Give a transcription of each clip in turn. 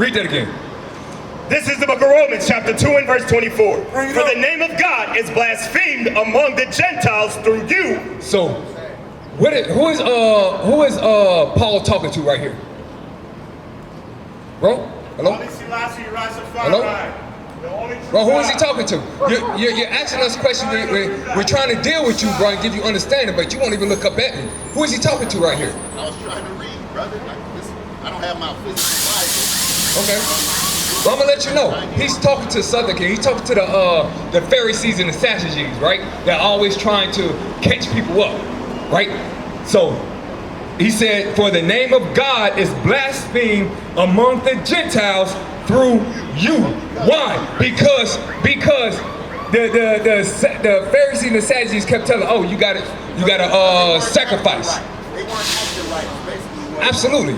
Read that again. This is the book of Romans, chapter 2 and verse 24. For the name of God is blasphemed among the Gentiles through you. So, who is Paul talking to right here? Bro? Hello? Hello? Bro, who is he talking to? You're asking us questions. We're trying to deal with you, bro, and give you understanding, but you won't even look up at me. Who is he talking to right here? I was trying to read, brother. I don't have my physical Bible. Okay. Well, I'm gonna let you know. He's talking to Southern King. He's talking to the Pharisees and the Sadducees, right? They're always trying to catch people up, right? So he said, for the name of God is blasphemed among the Gentiles through you. Why? Because the Pharisees and the Sadducees kept telling, oh, you gotta sacrifice. They weren't acting right, basically. Absolutely.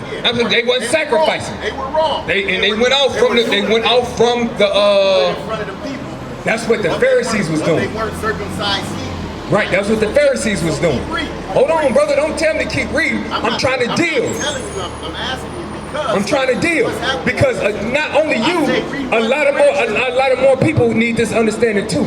They weren't sacrificing. They were wrong. They went out from the in front of the people. That's what the Pharisees was doing. They weren't circumcised either. Right, that's what the Pharisees was doing. Hold on, brother, don't tell me to keep reading. I'm trying to deal. I'm asking you because I'm trying to deal because not only you, a lot of more people need this understanding too.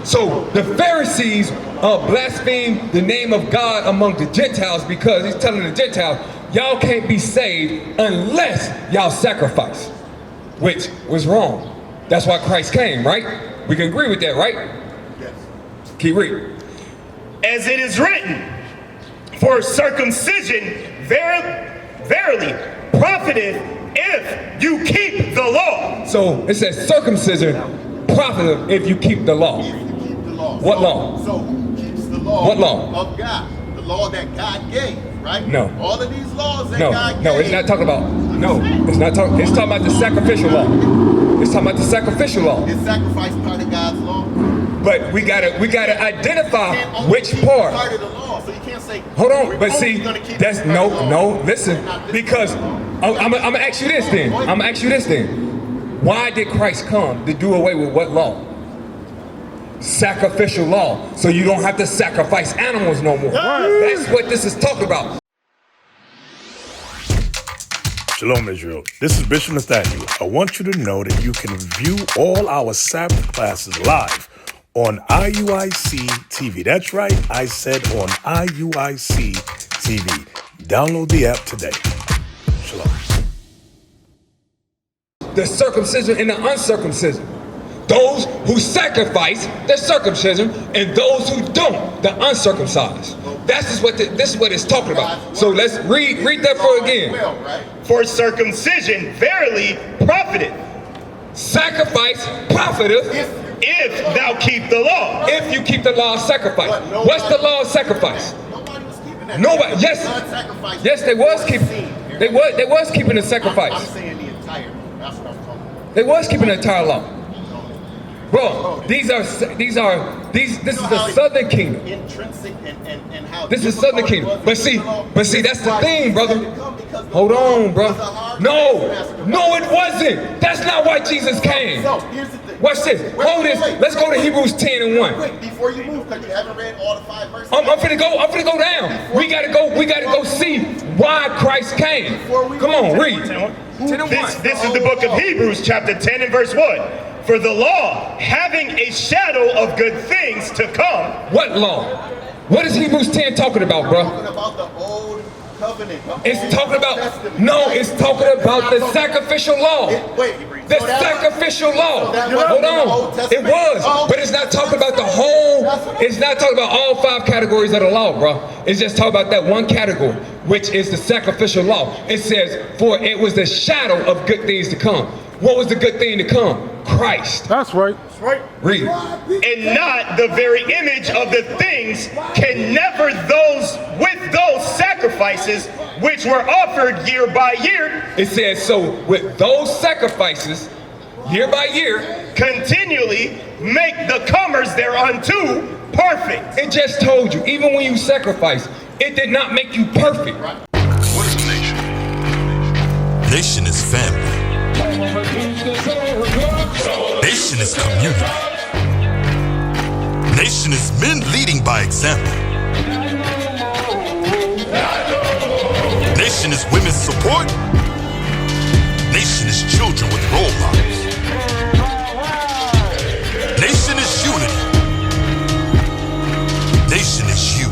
So the Pharisees blaspheme the name of God among the Gentiles because he's telling the Gentiles, y'all can't be saved unless y'all sacrifice, which was wrong. That's why Christ came, right? We can agree with that, right? Yes. Keep reading. As it is written, for circumcision verily profiteth if you keep the law. So it says circumcision profiteth if you keep the law. If you keep the law. What law? So who keeps the law? What law? Of God. The law that God gave, right? No. All of these laws that God gave. No, it's not talking about. No, it's not talking. It's talking about the sacrificial law. It's talking about the sacrificial law. Is sacrifice part of God's law? But we gotta identify which part. Part of the law, so you can't say. Hold on, but see, that's no. Listen, because I'm gonna ask you this then. I'm gonna ask you this then. Why did Christ come to do away with what law? Sacrificial law, so you don't have to sacrifice animals no more. That's what this is talking about. Shalom, Israel. This is Bishop Nathaniel. I want you to know that you can view all our Sabbath classes live on IUIC TV. That's right, I said on IUIC TV. Download the app today. Shalom. The circumcision and the uncircumcision. Those who sacrifice the circumcision and those who don't, the uncircumcised. This is what it's talking about. So let's read that for again. For circumcision verily profiteth. Sacrifice profiteth if thou keep the law. If you keep the law of sacrifice. What's the law of sacrifice? Nobody was keeping that. Nobody. Yes, they was keeping. They was keeping the sacrifice. I'm saying the entire. That's what I'm talking about. They was keeping the entire law. Bro, this is the Southern Kingdom. Intrinsic and how this is Southern Kingdom. But see, that's the thing, brother. Hold on, bro. No, it wasn't. That's not why Jesus came. So here's the thing. Watch this. Hold this. Let's go to Hebrews 10 and 1. Wait, before you move, because you haven't read all the 5 verses. I'm finna go down. We gotta go see why Christ came. Come on, read. 10 and 1. This is the book of Hebrews, chapter 10 and verse 1. For the law, having a shadow of good things to come. What law? What is Hebrews 10 talking about, bro? Talking about the old covenant. It's talking about, it's talking about the sacrificial law. The sacrificial law. Hold on. It was, but it's not talking about the whole, it's not talking about all 5 categories of the law, bro. It's just talking about that one category, which is the sacrificial law. It says, for it was the shadow of good things to come. What was the good thing to come? Christ. That's right. Read. And not the very image of the things can never with those sacrifices which were offered year by year. It says, so with those sacrifices, year by year, continually make the comers thereunto perfect. It just told you, even when you sacrifice, it did not make you perfect. What is a nation? Nation is family. Nation is community. Nation is men leading by example. Nation is women's support. Nation is children with role models. Nation is unity. Nation is you.